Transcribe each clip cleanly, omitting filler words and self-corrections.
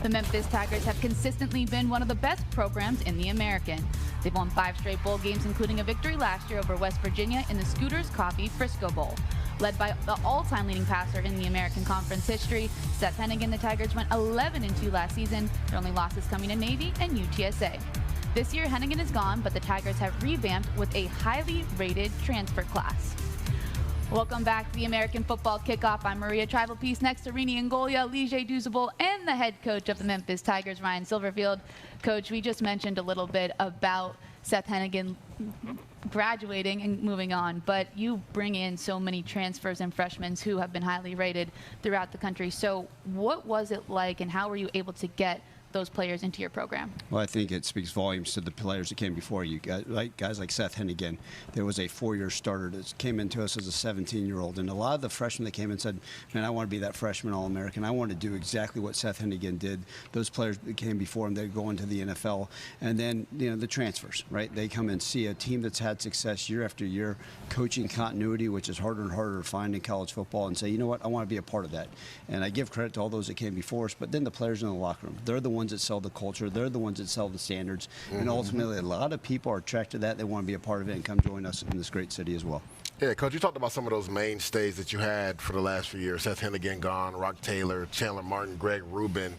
The Memphis Tigers have consistently been one of the best programs in the American. They've won 5 straight bowl games, including a victory last year over West Virginia in the Scooters Coffee Frisco Bowl. Led by the all-time leading passer in the American Conference history, Seth Hennigan, the Tigers went 11-2 last season, their only losses coming to Navy and UTSA. This year, Hennigan is gone, but the Tigers have revamped with a highly rated transfer class. Welcome back to the American Football Kickoff. I'm Maria Tribalpiece, next to Rini Ngolia, Lige Duzable, and the head coach of the Memphis Tigers, Ryan Silverfield. Coach, we just mentioned a little bit about Seth Hennigan graduating and moving on, but you bring in so many transfers and freshmen who have been highly rated throughout the country. So what was it like, and how were you able to get those players into your program? Well, I think it speaks volumes to the players that came before you. Guys like Seth Hennigan, there was a 4-year starter that came into us as a 17-year-old, and a lot of the freshmen that came and said, man, I want to be that freshman All-American. I want to do exactly what Seth Hennigan did. Those players that came before him, they go into the NFL, and then the transfers, right? They come and see a team that's had success year after year, coaching continuity, which is harder and harder to find in college football, and say, you know what, I want to be a part of that. And I give credit to all those that came before us, but then the players in the locker room, they're the ones that sell the culture, they're the ones that sell the standards, and ultimately a lot of people are attracted to that. They want to be a part of it and come join us in this great city as well. Yeah, Coach, you talked about some of those mainstays that you had for the last few years. Seth Hennigan gone, Rock Taylor, Chandler Martin, Greg Rubin.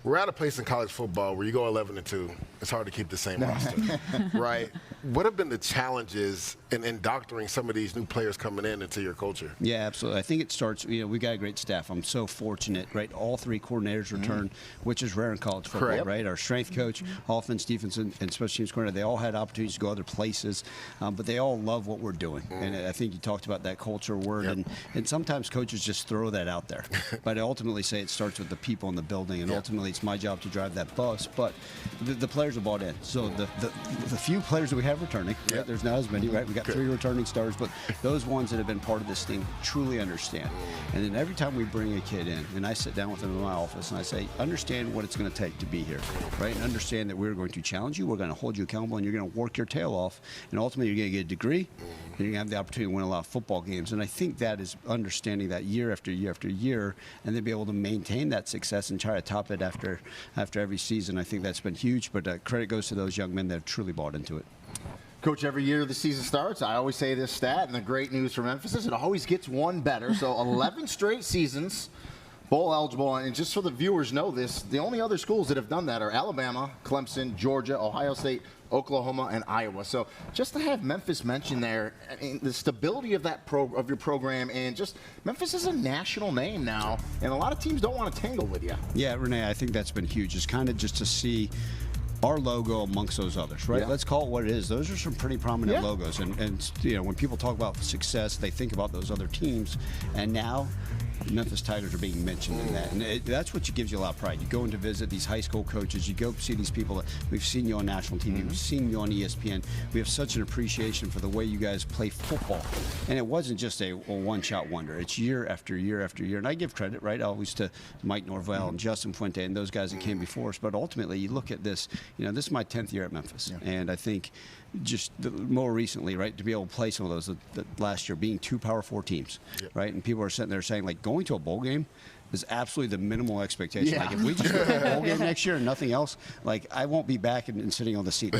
We're at a place in college football where you go 11-2. It's hard to keep the same roster, right? What have been the challenges in indoctrinating some of these new players coming into your culture? Yeah, absolutely. I think it starts, we've got a great staff. I'm so fortunate, right? All 3 coordinators return, which is rare in college football, right? Our strength coach, offense, defense, and special teams coordinator, they all had opportunities to go other places, but they all love what we're doing. And I think you talked about that culture word, and sometimes coaches just throw that out there. But I ultimately say it starts with the people in the building, and ultimately it's my job to drive that bus. But the players are bought in. So the few players that we have returning, right? There's not as many, right? We got 3 returning stars, but those ones that have been part of this thing truly understand. And then every time we bring a kid in, and I sit down with them in my office and I say, understand what it's going to take to be here, right? And understand that we're going to challenge you, we're going to hold you accountable, and you're going to work your tail off, and ultimately you're going to get a degree, and you're going to have the opportunity to win a lot of football games. And I think that is understanding that year after year after year, and then be able to maintain that success and try to top it after every season. I think that's been huge, but credit goes to those young men that have truly bought into it. Coach, every year the season starts, I always say this stat, and the great news for Memphis is it always gets one better. So 11 straight seasons, bowl eligible, and just so the viewers know this, the only other schools that have done that are Alabama, Clemson, Georgia, Ohio State, Oklahoma, and Iowa. So just to have Memphis mentioned there, I mean, the stability of that of your program, and just Memphis is a national name now, and a lot of teams don't want to tangle with you. Yeah, Renee, I think that's been huge. It's kind of just to see our logo amongst those others, right? Let's call it what it is. Those are some pretty prominent logos, and when people talk about success, they think about those other teams, and now Memphis Tigers are being mentioned in that, and that's what gives you a lot of pride. You go in to visit these high school coaches, you go see these people that we've seen you on national TV, we've seen you on ESPN. We have such an appreciation for the way you guys play football, and it wasn't just a one-shot wonder. It's year after year after year, and I give credit, right, always to Mike Norvell and Justin Fuente and those guys that came before us. But ultimately, you look at this. This is my 10th year at Memphis, and I think just more recently, right, to be able to play some of those last year, being 2 Power 4 teams, right, and people are sitting there saying, like, going to a bowl game is absolutely the minimal expectation. Like, if we just go to a bowl game next year and nothing else, like, I won't be back and sitting on the seat.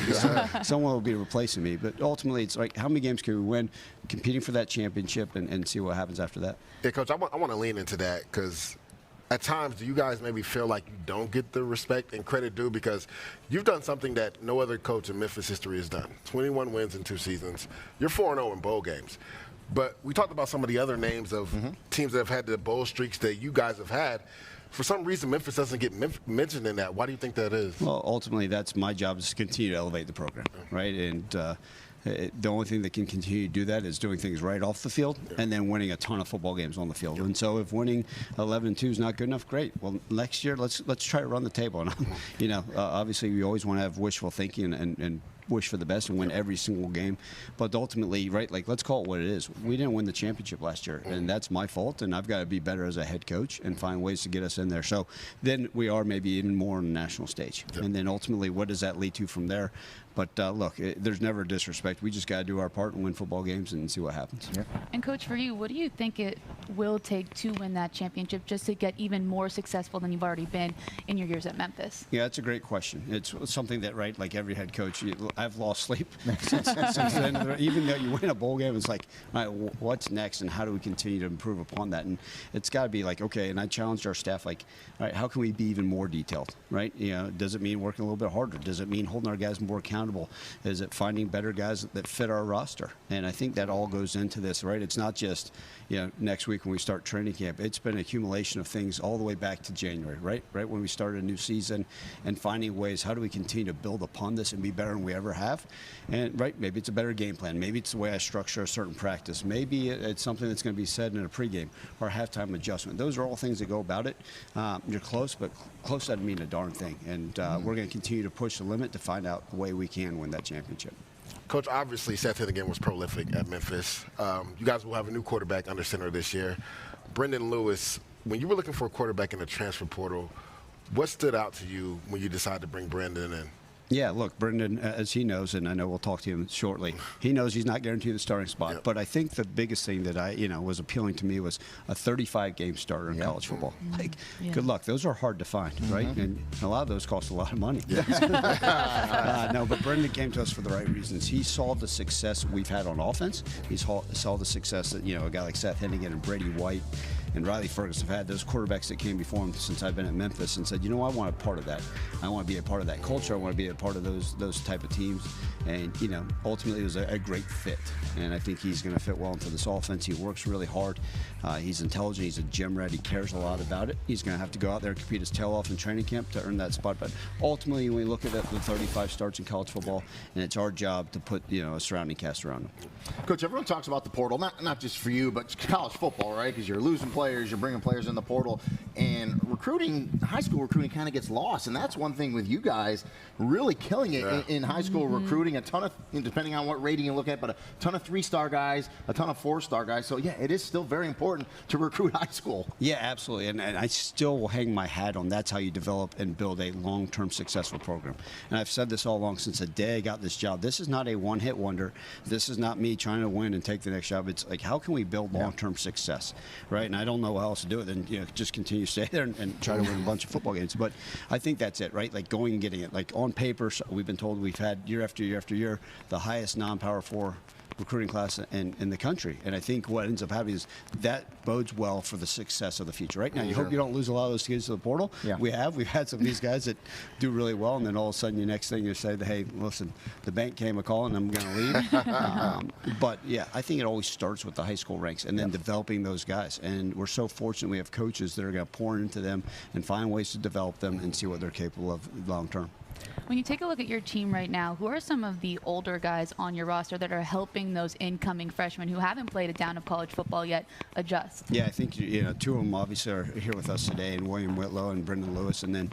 Someone will be replacing me. But ultimately, it's like, how many games can we win, competing for that championship, and see what happens after that? Yeah, Coach, I want to lean into that, because at times, do you guys maybe feel like you don't get the respect and credit due? Because you've done something that no other coach in Memphis history has done. 21 wins in 2 seasons. You're 4-0 in bowl games. But we talked about some of the other names of teams that have had the bowl streaks that you guys have had. For some reason, Memphis doesn't get mentioned in that. Why do you think that is? Well, ultimately, that's my job, is to continue to elevate the program, right? And the only thing that can continue to do that is doing things right off the field and then winning a ton of football games on the field. And so if winning 11-2 is not good enough, great. Well, next year, let's try to run the table. And, obviously, we always want to have wishful thinking and wish for the best and win every single game. But ultimately, right, like, let's call it what it is. We didn't win the championship last year, and that's my fault, and I've got to be better as a head coach and find ways to get us in there. So then we are maybe even more on the national stage. And then ultimately, what does that lead to from there? But look, there's never disrespect. We just got to do our part and win football games and see what happens. Yeah. And Coach, for you, what do you think it will take to win that championship, just to get even more successful than you've already been in your years at Memphis? Yeah, that's a great question. It's something that, right, like every head coach, I've lost sleep since then. Even though you win a bowl game, it's like, all right, what's next, and how do we continue to improve upon that? And it's got to be like, okay, and I challenged our staff, like, all right, how can we be even more detailed, right? Does it mean working a little bit harder? Does it mean holding our guys more accountable? Is it finding better guys that fit our roster? And I think that all goes into this, right? It's not just, next week when we start training camp. It's been an accumulation of things all the way back to January, right? Right when we started a new season, and finding ways, how do we continue to build upon this and be better than we ever have? And, right, maybe it's a better game plan. Maybe it's the way I structure a certain practice. Maybe it's something that's going to be said in a pregame or a halftime adjustment. Those are all things that go about it. You're close, but close doesn't mean a darn thing. And we're going to continue to push the limit to find out the way we can win that championship. Coach, obviously, Seth Hennigan was prolific at Memphis. You guys will have a new quarterback under center this year. Brendan Lewis, when you were looking for a quarterback in the transfer portal, what stood out to you when you decided to bring Brendan in? Yeah, look, Brendan, as he knows, and I know we'll talk to him shortly, he knows he's not guaranteed the starting spot. Yep. But I think the biggest thing that was appealing to me was a 35-game starter in college football. Like, good luck. Those are hard to find, right? And a lot of those cost a lot of money. Yeah. No, but Brendan came to us for the right reasons. He saw the success we've had on offense. He saw the success that, a guy like Seth Hennigan and Brady White and Riley Ferguson have had, those quarterbacks that came before him since I've been at Memphis, and said, I want a part of that. I want to be a part of that culture. I want to be a part of those type of teams. And, ultimately it was a great fit. And I think he's going to fit well into this offense. He works really hard. He's intelligent. He's a gym rat. He cares a lot about it. He's going to have to go out there and compete his tail off in training camp to earn that spot. But ultimately, when we look at it, the 35 starts in college football, and it's our job to put, a surrounding cast around him. Coach, everyone talks about the portal, not just for you, but college football, right? Because you're losing players, you're bringing players in the portal, and high school recruiting kind of gets lost. And that's one thing with you guys really killing it in high school recruiting. A ton of, depending on what rating you look at, but a ton of 3-star guys, a ton of 4-star guys. So yeah, it is still very important to recruit high school. Yeah, absolutely. And I still will hang my hat on that's how you develop and build a long-term successful program. And I've said this all along since the day I got this job. This is not a one-hit wonder. This is not me trying to win and take the next job. It's like, how can we build long-term success, right? And I don't know how else to do it than just continue to stay there and try to win a bunch of football games. But I think that's it, right? Like going and getting it. Like on paper, we've been told we've had year after year after year the highest non-Power 4 recruiting class in the country. And I think what ends up happening is that bodes well for the success of the future. Right now, you hope you don't lose a lot of those kids to the portal. Yeah. We've had some of these guys that do really well, and then all of a sudden, the next thing you say, hey, listen, the bank came a call and I'm going to leave. But yeah, I think it always starts with the high school ranks and then developing those guys. And we're so fortunate we have coaches that are going to pour into them and find ways to develop them and see what they're capable of long term. When you take a look at your team right now, who are some of the older guys on your roster that are helping those incoming freshmen who haven't played a down of college football yet adjust? Yeah, I think two of them obviously are here with us today, and William Whitlow and Brendan Lewis. And then,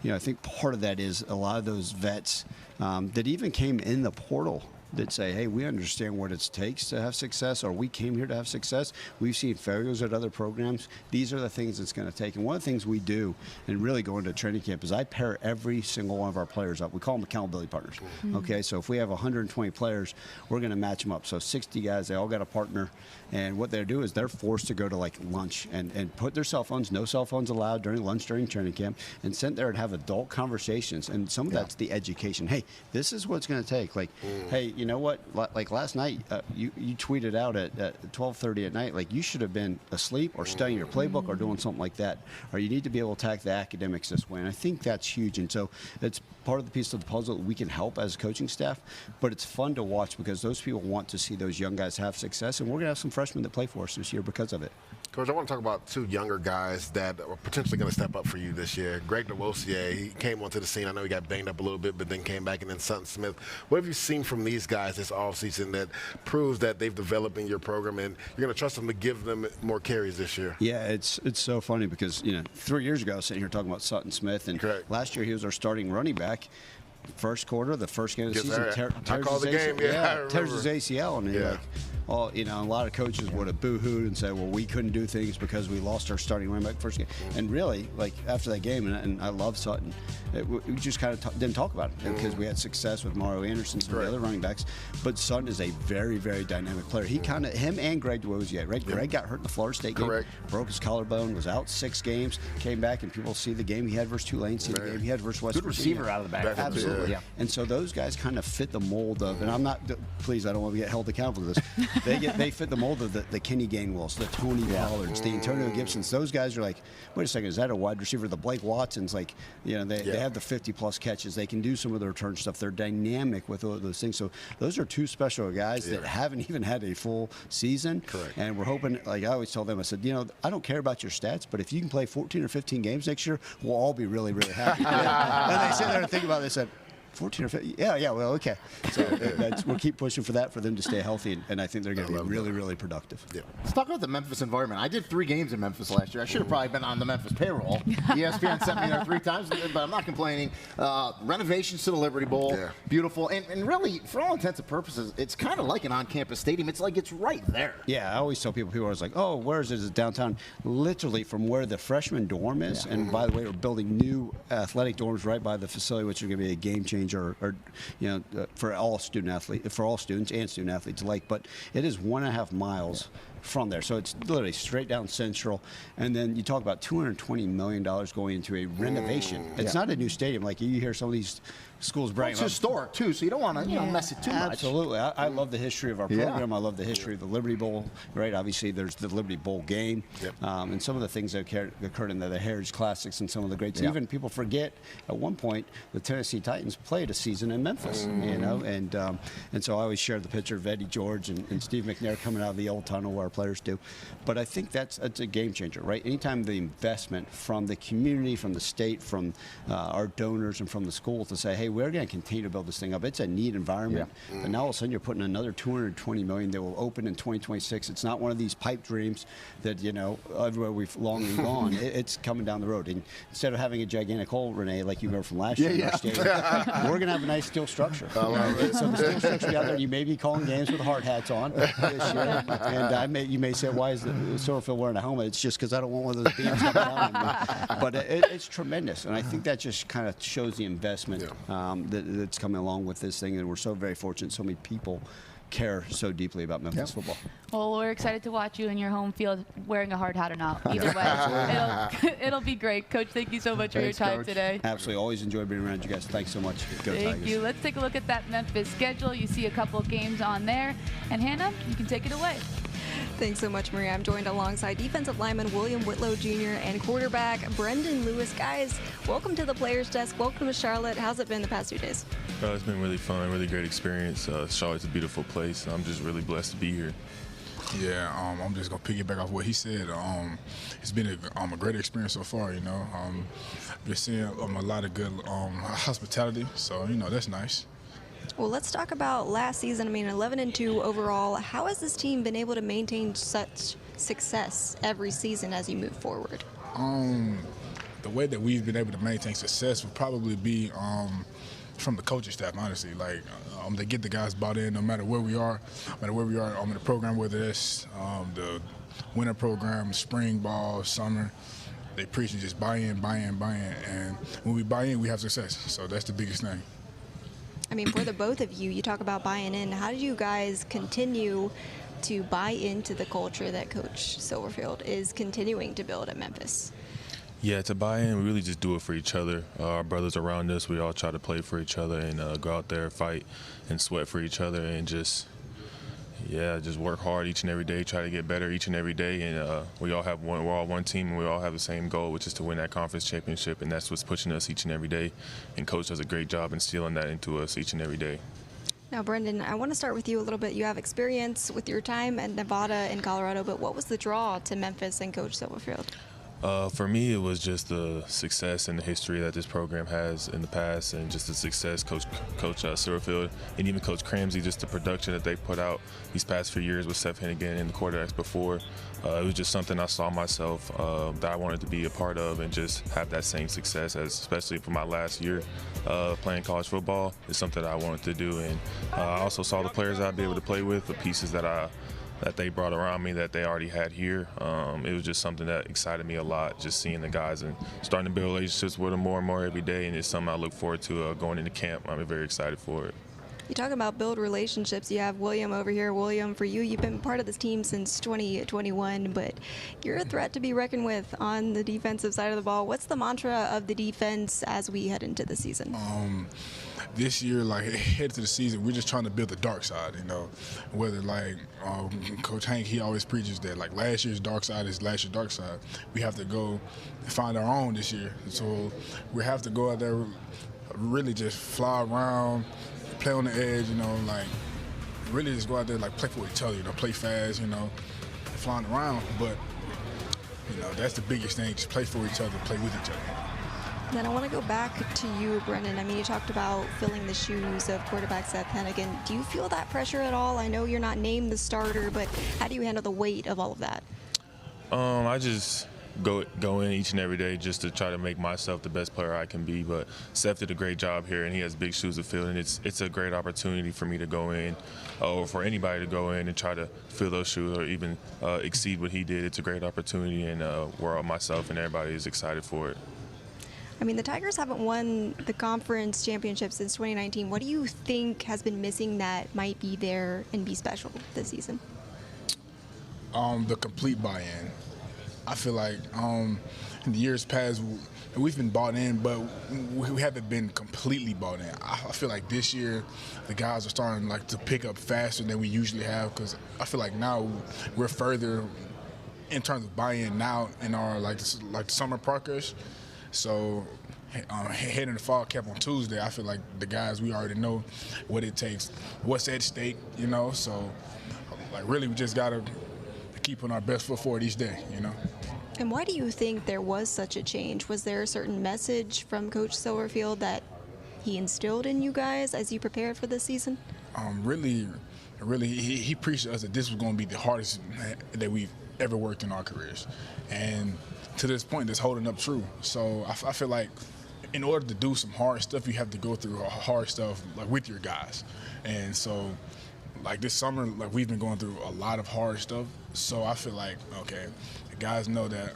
I think part of that is a lot of those vets that even came in the portal that say, hey, we understand what it takes to have success, or we came here to have success. We've seen failures at other programs. These are the things it's going to take. And one of the things we do, and really going to training camp, is I pair every single one of our players up. We call them accountability partners. Okay, so if we have 120 players, we're going to match them up. So 60 guys, they all got a partner. And what they do is they're forced to go to like lunch and put their cell phones, no cell phones allowed during lunch during training camp, and sit there and have adult conversations. And some of that's the education. Hey, this is what it's going to take. Like, hey, you know what? Like last night, you tweeted out at 12:30 at night, like you should have been asleep or studying your playbook or doing something like that. Or you need to be able to attack the academics this way. And I think that's huge. And so it's part of the piece of the puzzle that we can help as a coaching staff. But it's fun to watch because those people want to see those young guys have success. And we're going to have some freshmen that play for us this year because of it. Coach, I want to talk about two younger guys that are potentially going to step up for you this year. Greg DeWosier, he came onto the scene. I know he got banged up a little bit, but then came back. And then Sutton Smith. What have you seen from these guys this offseason that proves that they've developed in your program and you're going to trust them to give them more carries this year? Yeah, it's so funny because, 3 years ago I was sitting here talking about Sutton Smith, and last year he was our starting running back. first quarter, the first game of the Yes, season, sir. I called the game. Yeah, I tears remember. his ACL, and you're like, oh, you know, a lot of coaches would have boo-hooed and said, well, we couldn't do things because we lost our starting running back first game. And really, like after that game, and I love Sutton, we just kind of didn't talk about it because we had success with Mario Anderson, some of the other running backs. But Sutton is a very, very dynamic player. He kind of, him and Greg DeWozier, right? Greg got hurt in the Florida State game, broke his collarbone, was out 6 games, came back, and people see the game he had versus Tulane, see the game he had versus West Good Virginia. receiver out of the back. Absolutely. Yeah. And so those guys kind of fit the mold of, and I'm not, please, I don't want to get held accountable to this. They fit the mold of the Kenny Gainwells, the Tony Pollards, the Antonio Gibsons. Those guys are like, wait a second, is that a wide receiver? The Blake Watsons, like, you know, they have the 50-plus catches. They can do some of the return stuff. They're dynamic with all those things. So those are 2 special guys that haven't even had a full season. Correct. And we're hoping, like I always tell them, I said, you know, I don't care about your stats, but if you can play 14 or 15 games next year, we'll all be really, really happy. And they sit there and think about it. They said, 14 or 15? Yeah, well, okay. So we'll keep pushing for that, for them to stay healthy, and I think they're going to be really, really productive. Yeah. Let's talk about the Memphis environment. I did 3 games in Memphis last year. I should have probably been on the Memphis payroll. ESPN sent me there 3 times, but I'm not complaining. Renovations to the Liberty Bowl, beautiful, and really, for all intents and purposes, it's kind of like an on-campus stadium. It's like it's right there. Yeah, I always tell people are always like, oh, where is it? Is it downtown? Literally from where the freshman dorm is, and by the way, we're building new athletic dorms right by the facility, which are going to be a game changer, or you know, for all students and student athletes alike. But it is 1.5 miles from there, so it's literally straight down Central. And then you talk about $220 million going into a renovation. It's not a new stadium like you hear some of these schools bragging. It's historic too, so you don't want to mess it too much. Absolutely, I love the history of our program. I love the history of the Liberty Bowl. Right, obviously there's the Liberty Bowl game, and some of the things that occurred in the Heritage Classics and some of the greats. Even people forget at one point the Tennessee Titans played a season in Memphis. You know, and so I always share the picture of Eddie George and Steve McNair coming out of the old tunnel where our players do. But I think that's a game changer, right? Anytime the investment from the community, from the state, from our donors, and from the school to say, hey, we're going to continue to build this thing up. It's a neat environment. And now all of a sudden you're putting another $220 million that will open in 2026. It's not one of these pipe dreams that, you know, everywhere we've long been gone. It's coming down the road. And instead of having a gigantic hole, Renee, like you remember from last year in our stadium, we're going to have a nice steel structure. So the steel structure out there, you may be calling games with hard hats on this year. And you may say, why is the Silverfield wearing a helmet? It's just because I don't want one of those beams coming down on me. But it's tremendous. And I think that just kind of shows the investment that's coming along with this thing. And we're so very fortunate so many people care so deeply about Memphis football. Well, we're excited to watch you in your home field wearing a hard hat or not. Either way, it'll be great. Coach, thank you so much for your time today. Absolutely. Always enjoy being around you guys. Thanks so much. Go Tigers. Thank you. Let's take a look at that Memphis schedule. You see a couple of games on there. And Hannah, you can take it away. Thanks so much, Maria. I'm joined alongside defensive lineman William Whitlow Jr. and quarterback Brendan Lewis. Guys, welcome to the Players Desk. Welcome to Charlotte. How's it been the past 2 days? It's been really fun, really great experience. Charlotte's a beautiful place. I'm just really blessed to be here. Yeah, I'm just going to piggyback off what he said. It's been a great experience so far, you know. Been seeing a lot of good hospitality, so, you know, that's nice. Well, let's talk about last season. I mean, 11-2 overall. How has this team been able to maintain such success every season as you move forward? The way that we've been able to maintain success would probably be from the coaching staff, honestly. Like, they get the guys bought in no matter where we are, in the program, whether it's the winter program, spring ball, summer. They preach and just buy in. And when we buy in, we have success. So that's the biggest thing. I mean, for the both of you, you talk about buying in. How do you guys continue to buy into the culture that Coach Silverfield is continuing to build at Memphis? Yeah, to buy in, we really just do it for each other. Our brothers around us, we all try to play for each other and go out there, fight, and sweat for each other, and just work hard each and every day, try to get better each and every day. And we're all one team, and we all have the same goal, which is to win that conference championship, and that's what's pushing us each and every day. And Coach does a great job instilling that into us each and every day. Now, Brendan, I want to start with you a little bit. You have experience with your time at Nevada and Colorado, but what was the draw to Memphis and Coach Silverfield? For me, it was just the success and the history that this program has in the past, and just the success Coach Silverfield and even Coach Cramsey, just the production that they put out these past few years with Seth Hennigan and the quarterbacks before. It was just something I saw myself that I wanted to be a part of and just have that same success, especially for my last year playing college football. It's something that I wanted to do, and I also saw the players I'd be able to play with, the pieces that they brought around me that they already had here. It was just something that excited me a lot, just seeing the guys and starting to build relationships with them more and more every day, and it's something I look forward to going into camp. I'm very excited for it. You talk about build relationships. You have William over here. William, for you, you've been part of this team since 2021, but you're a threat to be reckoned with on the defensive side of the ball. What's the mantra of the defense as we head into the season? This year, like, head to the season, we're just trying to build the dark side, you know. Whether, like, Coach Hank, he always preaches that, like, last year's dark side is last year's dark side. We have to go find our own this year. So we have to go out there, really just fly around, play on the edge, you know, like, really just go out there, like, play for each other, you know, play fast, you know, flying around. But, you know, that's the biggest thing, just play for each other, play with each other. Then I want to go back to you, Brennan. I mean, you talked about filling the shoes of quarterback Seth Hennigan. Do you feel that pressure at all? I know you're not named the starter, but how do you handle the weight of all of that? I just go in each and every day just to try to make myself the best player I can be. But Seth did a great job here, and he has big shoes to fill, and it's a great opportunity for me to go in, or for anybody to go in and try to fill those shoes or even exceed what he did. It's a great opportunity, and where myself and everybody is excited for it. I mean, the Tigers haven't won the conference championship since 2019. What do you think has been missing that might be there and be special this season? The complete buy-in. I feel like in the years past, we've been bought in, but we haven't been completely bought in. I feel like this year, the guys are starting like to pick up faster than we usually have, because I feel like now we're further in terms of buy-in now in our like summer progress. So heading to fall camp on Tuesday, I feel like the guys, we already know what it takes, what's at stake, you know. So, like, really, we just got to keep on our best foot forward each day, you know. And why do you think there was such a change? Was there a certain message from Coach Silverfield that he instilled in you guys as you prepared for this season? Really, he preached to us that this was going to be the hardest that we've ever worked in our careers. And to this point, that's holding up true. So I feel like in order to do some hard stuff, you have to go through hard stuff like with your guys. And so, like this summer, like we've been going through a lot of hard stuff. So I feel like, okay, the guys know that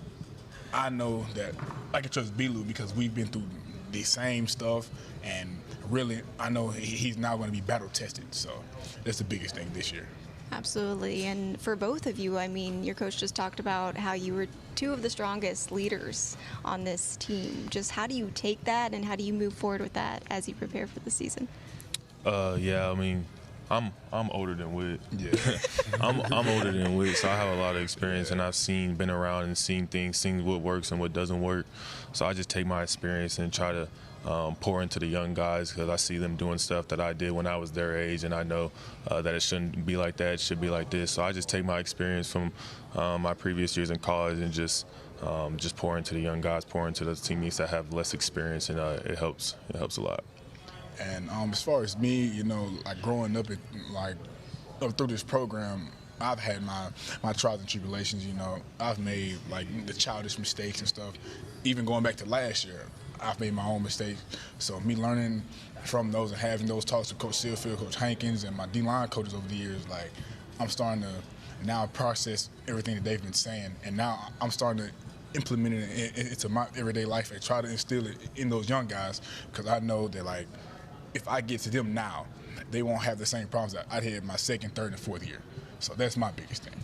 I know that I can trust Bilu because we've been through the same stuff, and really I know he's now going to be battle tested. So that's the biggest thing this year. Absolutely. And for both of you, I mean, your coach just talked about how you were two of the strongest leaders on this team. Just how do you take that, and how do you move forward with that as you prepare for the season? Yeah, I mean, I'm older than Whit. Yeah. I'm older than Whit, so I have a lot of experience, and I've been around and seen things, seen what works and what doesn't work. So I just take my experience and try to pour into the young guys, because I see them doing stuff that I did when I was their age, and I know that it shouldn't be like that, it should be like this. So I just take my experience from my previous years in college and just pour into the young guys, pour into the teammates that have less experience, and it helps a lot. And as far as me, you know, like growing up, up through this program, I've had my trials and tribulations, you know. I've made like the childish mistakes and stuff. Even going back to last year, I've made my own mistakes. So me learning from those and having those talks with Coach Silverfield, Coach Hankins, and my D-line coaches over the years, like, I'm starting to now process everything that they've been saying, and now I'm starting to implement it into my everyday life and try to instill it in those young guys, because I know that, like, if I get to them now, they won't have the same problems that I had my second, third, and fourth year. So that's my biggest thing.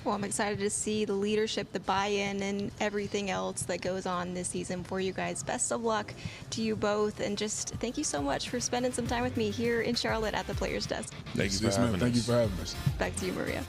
Well, I'm excited to see the leadership, the buy-in, and everything else that goes on this season for you guys. Best of luck to you both, and just thank you so much for spending some time with me here in Charlotte at the Players Desk. Thank you for having us. Thank you for having us. Back to you, Maria.